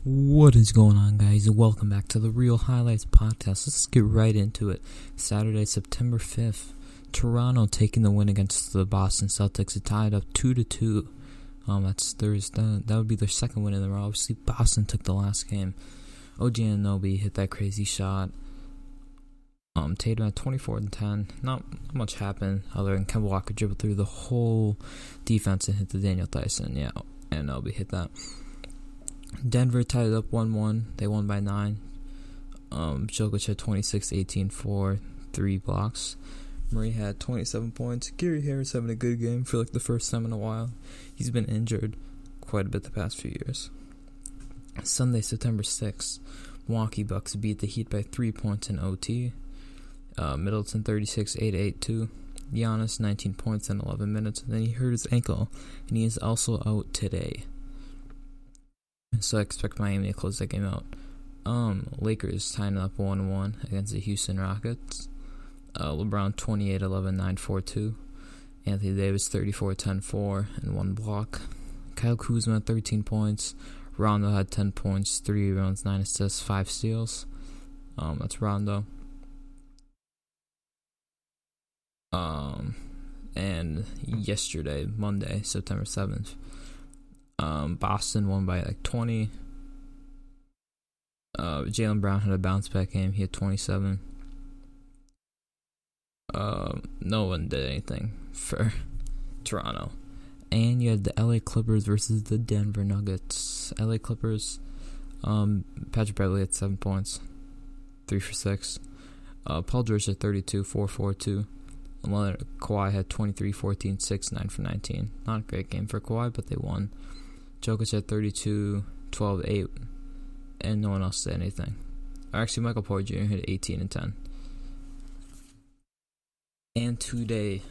What is going on, guys? Welcome back to the Real Highlights Podcast. Let's get right into it. Saturday, September 5th, Toronto taking the win against the Boston Celtics. It tied up 2-2. That would be their second win in a row. Obviously, Boston took the last game. OG Anunoby hit that crazy shot. Tatum at 24 and 10. Not much happened other than Kemba Walker dribbled through the whole defense and hit the Daniel Tyson. Yeah, Anunoby hit that. Denver tied it up 1-1. They won by 9. Jokic had 26, 18, 4, 3 blocks. Murray had 27 points. Gary Harris having a good game for like the first time in a while. He's been injured quite a bit the past few years. Sunday, September 6th, Milwaukee Bucks beat the Heat by 3 points in OT. Middleton 36, 8, 2. Giannis 19 points in 11 minutes. And then he hurt his ankle, and he is also out today. So I expect Miami to close that game out. Lakers tying up 1-1 against the Houston Rockets. LeBron 28, 11, 9, 4, 2. Anthony Davis 34, 10, 4, and 1 block. Kyle Kuzma 13 points. Rondo had 10 points, 3 rebounds, 9 assists, 5 steals. That's Rondo. And yesterday, Monday, September 7th, Boston won by like 20. Jaylen Brown had a bounce back game. He had 27. No one did anything for Toronto. And you had the LA Clippers versus the Denver Nuggets. LA Clippers, Patrick Beverley had 7 points, 3 for 6. Paul George had 32, 4 for 2. Kawhi had 23, 14, 6, 9 for 19. Not a great game for Kawhi, but they won. Jokic had 32, 12, 8, and no one else did anything. Actually, Michael Porter Jr. had 18 and 10. And today,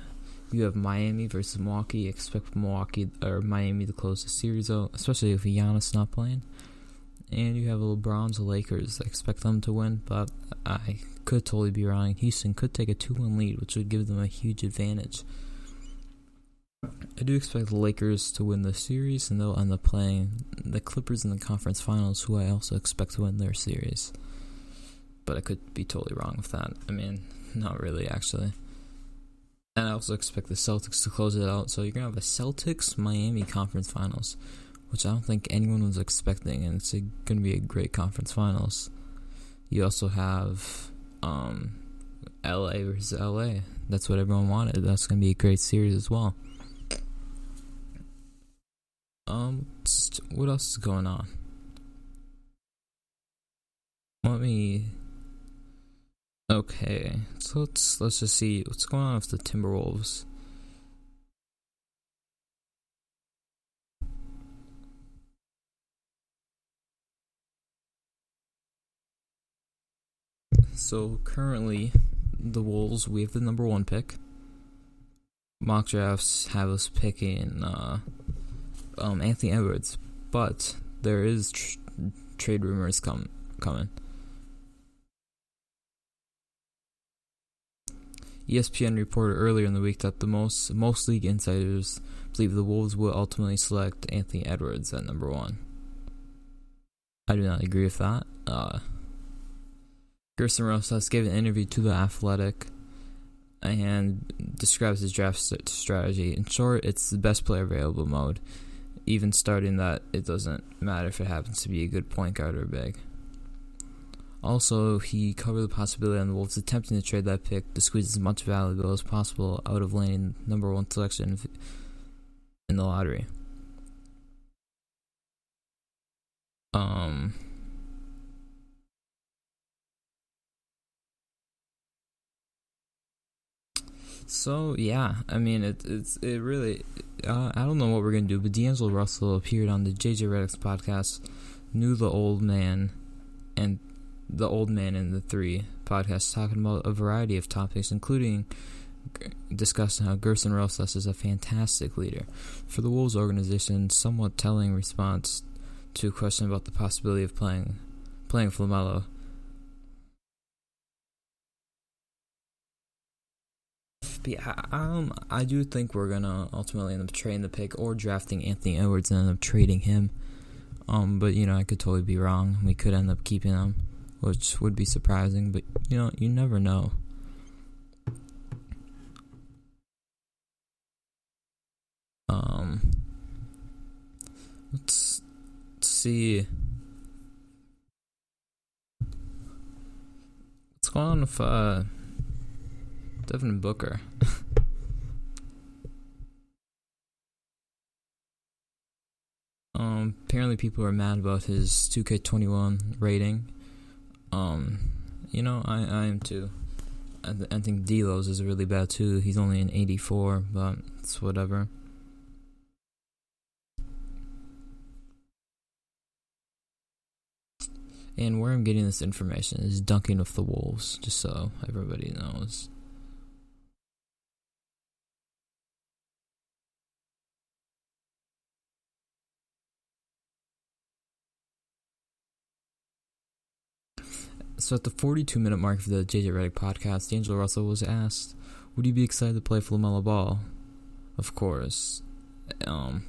you have Miami versus Milwaukee. Expect Miami to close the series out, especially if Giannis not playing. And you have LeBron's Lakers. I expect them to win, but I could totally be wrong. Houston could take a 2-1 lead, which would give them a huge advantage. I do expect the Lakers to win the series, and they'll end up playing the Clippers in the conference finals, who I also expect to win their series. But I could be totally wrong with that. I mean, not really, actually. And I also expect the Celtics to close it out. So you're going to have a Celtics-Miami conference finals, which I don't think anyone was expecting, and it's going to be a great conference finals. You also have LA versus LA. That's what everyone wanted. That's going to be a great series as well. What else is going on? Okay, so let's just see what's going on with the Timberwolves. So currently, the Wolves, we have the number 1 pick. Mock drafts have us picking Anthony Edwards, but there is trade rumors coming. ESPN reported earlier in the week that the most league insiders believe the Wolves will ultimately select Anthony Edwards at number 1. I do not agree with that. Gerson Rosas gave an interview to The Athletic and describes his draft strategy. In short, it's the best player available mode. Even starting that, it doesn't matter if it happens to be a good point guard or big. Also, he covered the possibility on the Wolves attempting to trade that pick to squeeze as much value as possible out of landing number 1 selection in the lottery. So yeah, I mean it really. I don't know what we're gonna do, but D'Angelo Russell appeared on the JJ Redick's podcast, Knew the Old Man, and the Old Man in the 3 podcast, talking about a variety of topics, including discussing how Gerson Rosas is a fantastic leader for the Wolves organization. Somewhat telling response to a question about the possibility of playing LaMelo. But yeah, I do think we're gonna ultimately end up trading the pick or drafting Anthony Edwards and end up trading him. But I could totally be wrong. We could end up keeping him, which would be surprising. But you never know. Let's see. What's going on with Devin Booker? Apparently people are mad about his 2K21 rating. I am too. I think D'Lo's is really bad too. He's only an 84, but it's whatever. And where I'm getting this information is Dunking with the Wolves, just so everybody knows. So at the 42-minute mark of the JJ Redick podcast, D'Angelo Russell was asked, would you be excited to play for LaMelo Ball? Of course. Of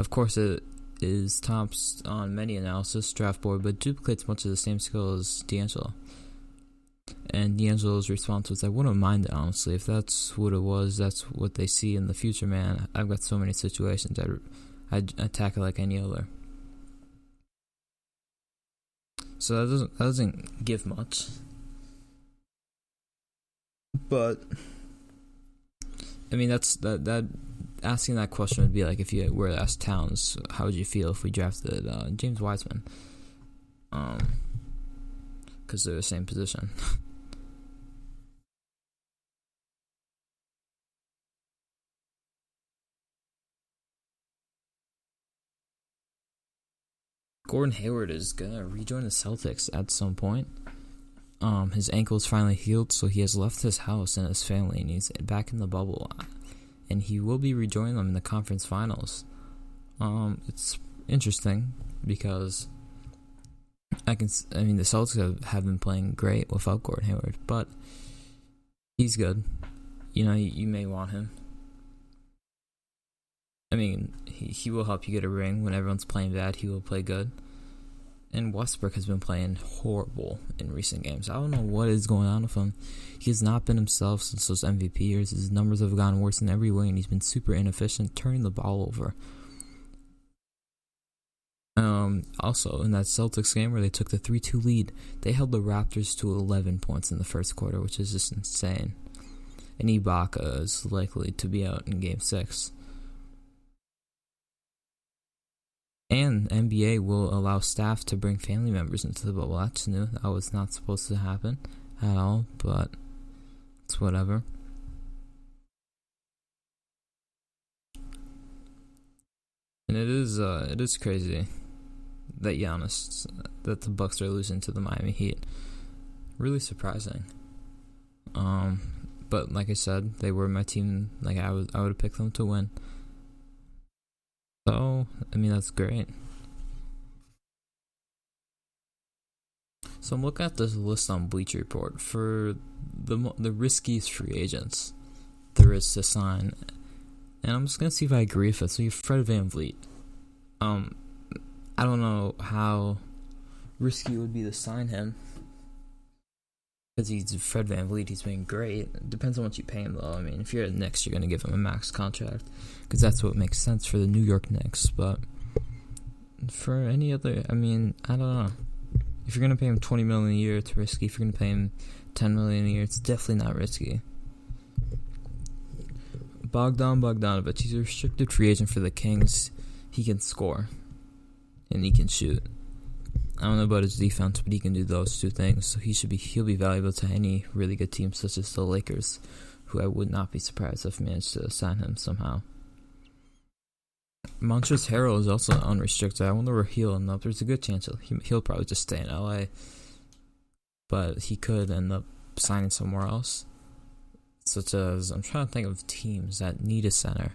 course it is tops on many analysis, draft board, but duplicates much of the same skill as D'Angelo. And D'Angelo's response was, I wouldn't mind it, honestly. If that's what it was, that's what they see in the future, man. I've got so many situations I'd attack it like any other. So that doesn't give much. But I mean, that asking that question would be like if you were asked Towns, how would you feel if we drafted James Wiseman? Because they're the same position. Gordon Hayward is gonna rejoin the Celtics at some point. His ankle is finally healed, so he has left his house and his family, and he's back in the bubble. And he will be rejoining them in the conference finals. It's interesting because the Celtics have been playing great without Gordon Hayward, but he's good. You may want him. I mean, he will help you get a ring. When everyone's playing bad, he will play good. And Westbrook has been playing horrible in recent games. I don't know what is going on with him. He has not been himself since those MVP years. His numbers have gotten worse in every way, and he's been super inefficient, turning the ball over. Also, in that Celtics game where they took the 3-2 lead, they held the Raptors to 11 points in the first quarter, which is just insane. And Ibaka is likely to be out in Game 6. And NBA will allow staff to bring family members into the bubble. That's new. That was not supposed to happen at all, but it's whatever. And it is crazy that the Bucks are losing to the Miami Heat. Really surprising. But like I said, they were my team. Like I would have picked them to win. So, I mean, that's great. So I'm looking at this list on Bleacher Report for the riskiest free agents there is to sign, and I'm just gonna see if I agree with it. So you have Fred VanVleet. I don't know how risky it would be to sign him because he's Fred VanVleet. He's been great. It depends on what you pay him, though. I mean, if you're at Knicks, you're gonna give him a max contract because that's what makes sense for the New York Knicks. But for any other, I mean, I don't know. If you're gonna pay him $20 million a year, it's risky. If you're gonna pay him $10 million a year, it's definitely not risky. Bogdanovich, he's a restricted free agent for the Kings. He can score and he can shoot. I don't know about his defense, but he can do those two things. So he'll be valuable to any really good team, such as the Lakers, who I would not be surprised if managed to sign him somehow. Montrezl Harrell is also unrestricted. I wonder where he'll end up. There's a good chance he'll probably just stay in LA, but he could end up signing somewhere else. Such as, I'm trying to think of teams that need a center.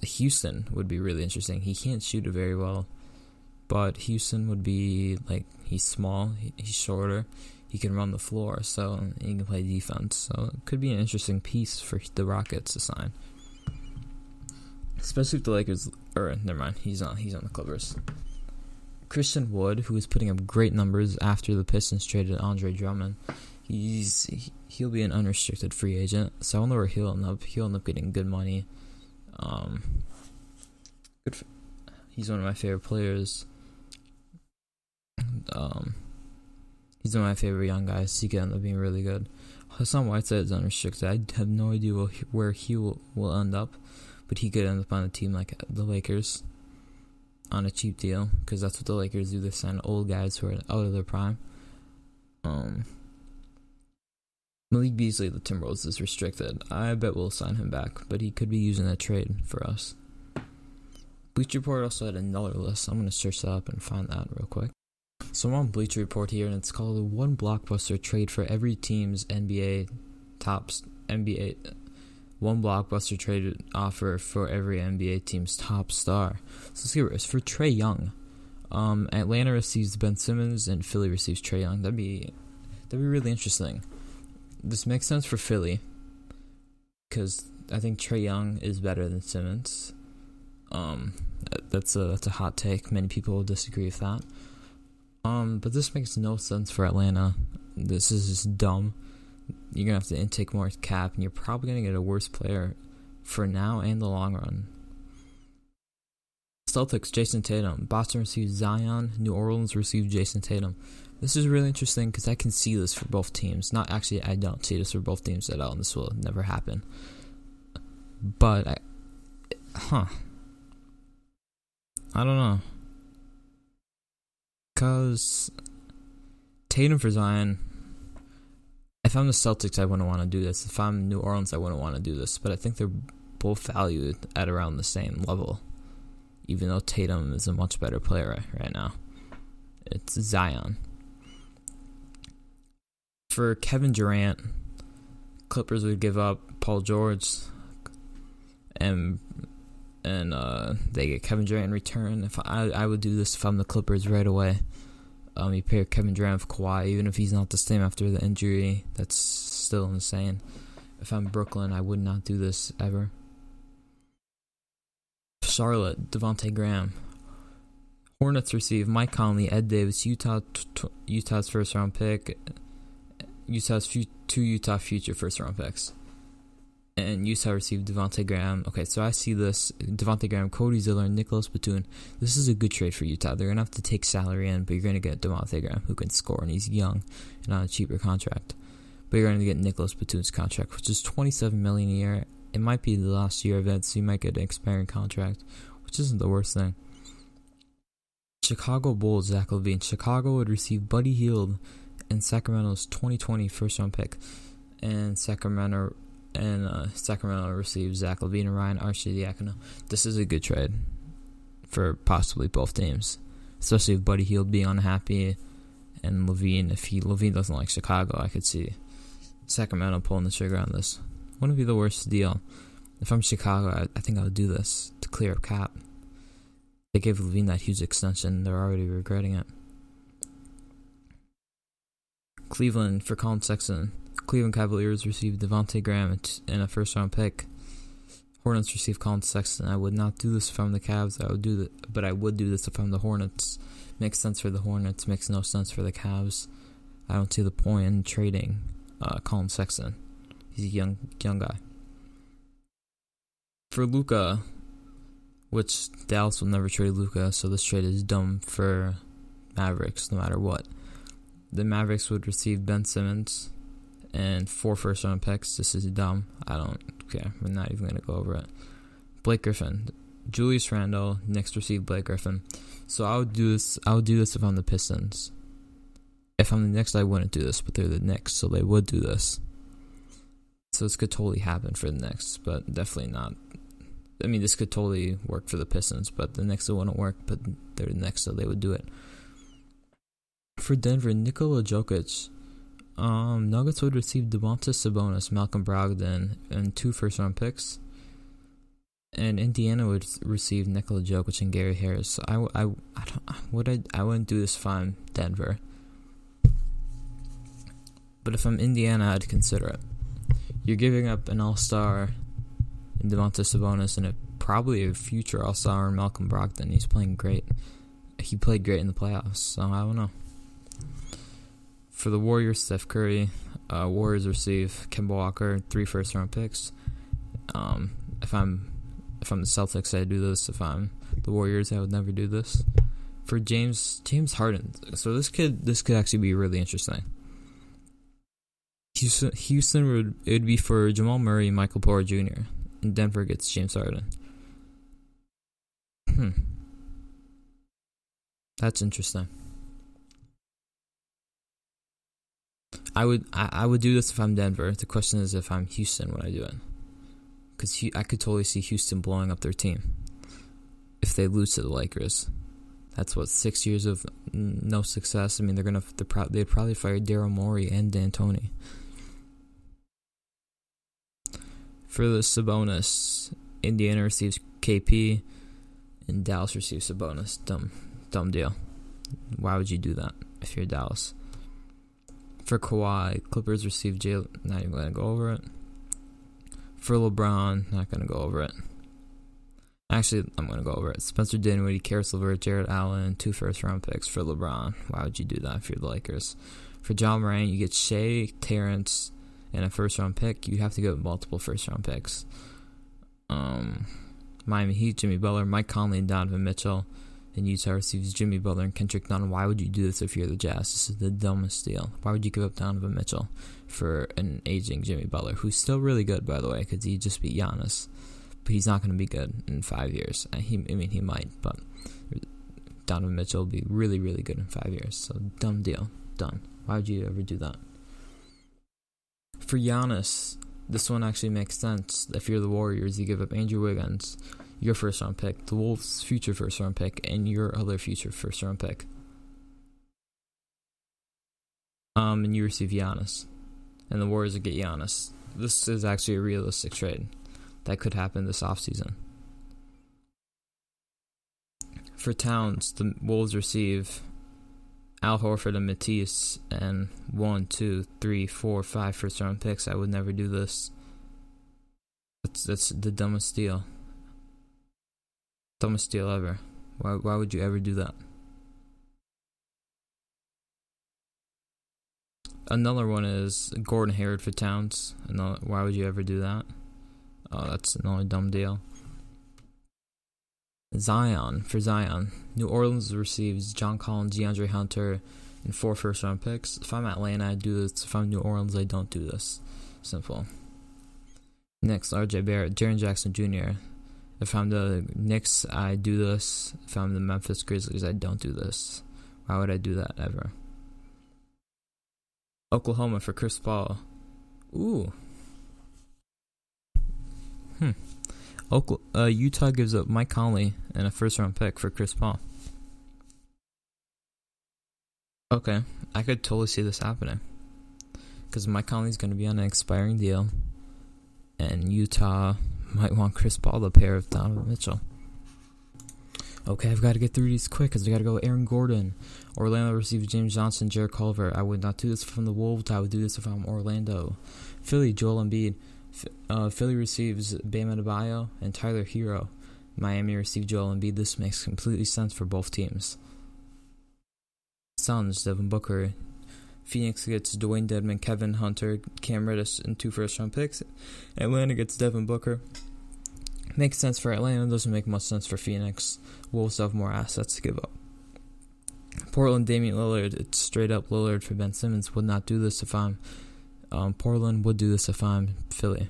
Houston would be really interesting. He can't shoot it very well, but Houston would be like, he's small, he's shorter, he can run the floor, so he can play defense. So it could be an interesting piece for the Rockets to sign. especially if the Lakers. Or never mind, he's on the Clippers. Christian Wood, who is putting up great numbers after the Pistons traded Andre Drummond, he'll be an unrestricted free agent. So I wonder where he'll end up. He'll end up getting good money. He's one of my favorite players. He's one of my favorite young guys. He could end up being really good. Hassan Whiteside is unrestricted. I have no idea where he will end up, but he could end up on a team like the Lakers on a cheap deal, because that's what the Lakers do. They sign old guys who are out of their prime. Malik Beasley, the Timberwolves, is restricted. I bet we'll sign him back, but he could be using a trade for us. Bleacher Report also had another list. I'm going to search that up and find that real quick. So I'm on Bleacher Report here, and it's called the one blockbuster trade for every team's one blockbuster trade offer for every NBA team's top star. So let's get it's for Trae Young. Atlanta receives Ben Simmons and Philly receives Trae Young. That'd be really interesting. This makes sense for Philly because I think Trae Young is better than Simmons. That's a hot take. Many people will disagree with that. But this makes no sense for Atlanta. This is just dumb. You're going to have to intake more cap, and you're probably going to get a worse player for now and the long run. Celtics, Jason Tatum. Boston receives Zion. New Orleans receives Jason Tatum. This is really interesting because I can see this for both teams. I don't see this for both teams at all, and this will never happen. But, I don't know. Because Tatum for Zion, if I'm the Celtics, I wouldn't want to do this. If I'm New Orleans, I wouldn't want to do this. But I think they're both valued at around the same level, even though Tatum is a much better player right now. It's Zion. For Kevin Durant, Clippers would give up Paul George, and they get Kevin Durant in return. If I would do this if I'm the Clippers right away. You pair Kevin Durant with Kawhi, even if he's not the same after the injury. That's still insane. If I'm Brooklyn, I would not do this ever. Charlotte, Devontae Graham. Hornets receive Mike Conley, Ed Davis, Utah's first round pick, two Utah future first round picks. And Utah received Devontae Graham. Okay, so I see this. Devontae Graham, Cody Zeller, and Nicholas Batum. This is a good trade for Utah. They're going to have to take salary in, but you're going to get Devontae Graham, who can score, and he's young and on a cheaper contract. But you're going to get Nicholas Batum's contract, which is $27 million a year. It might be the last year of it, so you might get an expiring contract, which isn't the worst thing. Chicago Bulls, Zach LaVine. Chicago would receive Buddy Hield and Sacramento's 2020 first-round pick, and Sacramento receives Zach LaVine and Ryan Arcidiacono. This is a good trade for possibly both teams, especially if Buddy Hield being unhappy and LaVine. If LaVine doesn't like Chicago, I could see Sacramento pulling the trigger on this. Wouldn't be the worst deal. If I'm Chicago, I think I would do this to clear up cap. They gave LaVine that huge extension. They're already regretting it. Cleveland for Colin Sexton. Cleveland Cavaliers received Devontae Graham and a first-round pick. Hornets received Colin Sexton. I would not do this if I'm the Cavs. But I would do this if I'm the Hornets. Makes sense for the Hornets. Makes no sense for the Cavs. I don't see the point in trading Colin Sexton. He's a young guy. For Luka, which Dallas will never trade Luka, so this trade is dumb for Mavericks no matter what. The Mavericks would receive Ben Simmons and 4 first-round picks. This is dumb. I don't care. We're not even going to go over it. Blake Griffin. Julius Randle. Knicks receive Blake Griffin. So I would do this if I'm the Pistons. If I'm the Knicks, I wouldn't do this, but they're the Knicks, so they would do this. So this could totally happen for the Knicks, but definitely not. I mean, this could totally work for the Pistons, but the Knicks, it wouldn't work, but they're the Knicks, so they would do it. For Denver, Nikola Jokic. Nuggets would receive Domantas Sabonis, Malcolm Brogdon, and 2 first-round picks. And Indiana would receive Nikola Jokic and Gary Harris. So I wouldn't do this if I'm Denver. But if I'm Indiana, I'd consider it. You're giving up an all-star in Domantas Sabonis and a probably a future All-Star in Malcolm Brogdon. He's playing great. He played great in the playoffs, so I don't know. For the Warriors, Steph Curry. Warriors receive Kemba Walker, 3 first-round picks. If I'm the Celtics, I do this. If I'm the Warriors, I would never do this. For James Harden, so this could actually be really interesting. Houston it would be for Jamal Murray and Michael Porter Jr. and Denver gets James Harden. That's interesting. I would do this if I'm Denver. The question is if I'm Houston, would I do it? Because I could totally see Houston blowing up their team if they lose to the Lakers. That's 6 years of no success. I mean, they'd probably fire Daryl Morey and D'Antoni. For the Sabonis, Indiana receives KP, and Dallas receives Sabonis. Dumb deal. Why would you do that if you're Dallas? For Kawhi, Clippers receive Jalen. Not even going to go over it. For LeBron, not going to go over it. Actually, I'm going to go over it. Spencer Dinwiddie, Karis LeVert, Jared Allen, 2 first-round picks for LeBron. Why would you do that if you're the Lakers? For John Moran, you get Shea, Terrence, and a first-round pick. You have to go with multiple first-round picks. Miami Heat, Jimmy Butler, Mike Conley, and Donovan Mitchell. And Utah receives Jimmy Butler and Kendrick Nunn. Why would you do this if you're the Jazz? This is the dumbest deal. Why would you give up Donovan Mitchell for an aging Jimmy Butler, who's still really good, by the way, because he just beat Giannis. But he's not going to be good in 5 years. He might, but Donovan Mitchell will be really, really good in 5 years. So, dumb deal. Done. Why would you ever do that? For Giannis, this one actually makes sense. If you're the Warriors, you give up Andrew Wiggins, your first-round pick, the Wolves' future first-round pick, and your other future first-round pick. And you receive Giannis. And the Warriors will get Giannis. This is actually a realistic trade that could happen this offseason. For Towns, the Wolves receive Al Horford and Matisse and 1, 2, 3, 4, 5 first-round picks. I would never do this. That's the dumbest deal. Dumbest deal ever. Why would you ever do that? Another one is Gordon Hayward for Towns. Why would you ever do that? That's another dumb deal. Zion. For Zion, New Orleans receives John Collins, DeAndre Hunter, and 4 first-round picks. If I'm Atlanta, I do this. If I'm New Orleans, I don't do this. Simple. Next, RJ Barrett, Jaren Jackson Jr. If I'm the Knicks, I do this. If I'm the Memphis Grizzlies, I don't do this. Why would I do that ever? Oklahoma for Chris Paul. Ooh. Utah gives up Mike Conley and a first-round pick for Chris Paul. Okay, I could totally see this happening. Because Mike Conley's going to be on an expiring deal. And Utah might want Chris Paul to pair with Donovan Mitchell. Okay, I've got to get through these quick because I got to go Aaron Gordon. Orlando receives James Johnson, Jarrett Culver. I would not do this from the Wolves. I would do this if I'm Orlando. Philly, Joel Embiid. Philly receives Bam Adebayo and Tyler Hero. Miami receives Joel Embiid. This makes completely sense for both teams. Suns, Devin Booker. Phoenix gets Dwayne Dedmon, Kevin Hunter, Cam Reddish, and 2 first-round picks. Atlanta gets Devin Booker. Makes sense for Atlanta. Doesn't make much sense for Phoenix. Wolves have more assets to give up. Portland, Damian Lillard. It's straight up Lillard for Ben Simmons. Would not do this if I'm Portland. Would do this if I'm Philly.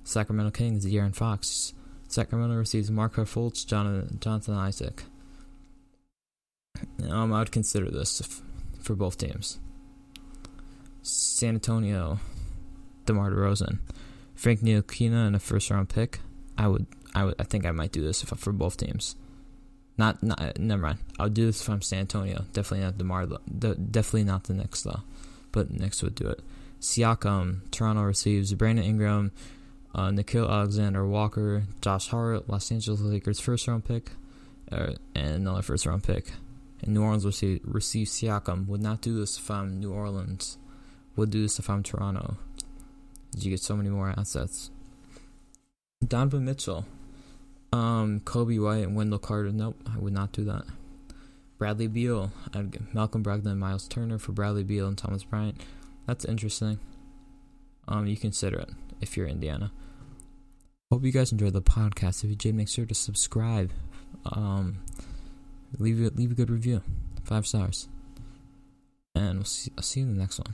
Sacramento Kings, De'Aaron Fox. Sacramento receives Markelle Fultz, Jonathan Isaac. I would consider this for both teams. San Antonio, DeMar DeRozan, Frank Ntilikina, and a first-round pick. I think I might do this for both teams. Never mind. I'll do this if I'm San Antonio. Definitely not DeMar. Definitely not the Knicks though. But Knicks would do it. Siakam, Toronto receives Brandon Ingram, Nickeil Alexander-Walker, Josh Hart, Los Angeles Lakers first-round pick, and another first-round pick. And New Orleans receives Siakam. Would not do this if I'm New Orleans. Would do this if I'm Toronto. You get so many more assets. Donovan Mitchell. Kobe White and Wendell Carter. Nope, I would not do that. Bradley Beal. I'd get Malcolm Brogdon and Miles Turner for Bradley Beal and Thomas Bryant. That's interesting. You consider it if you're Indiana. Hope you guys enjoyed the podcast. If you did, make sure to subscribe. Leave a good review, 5 stars, and I'll see you in the next one.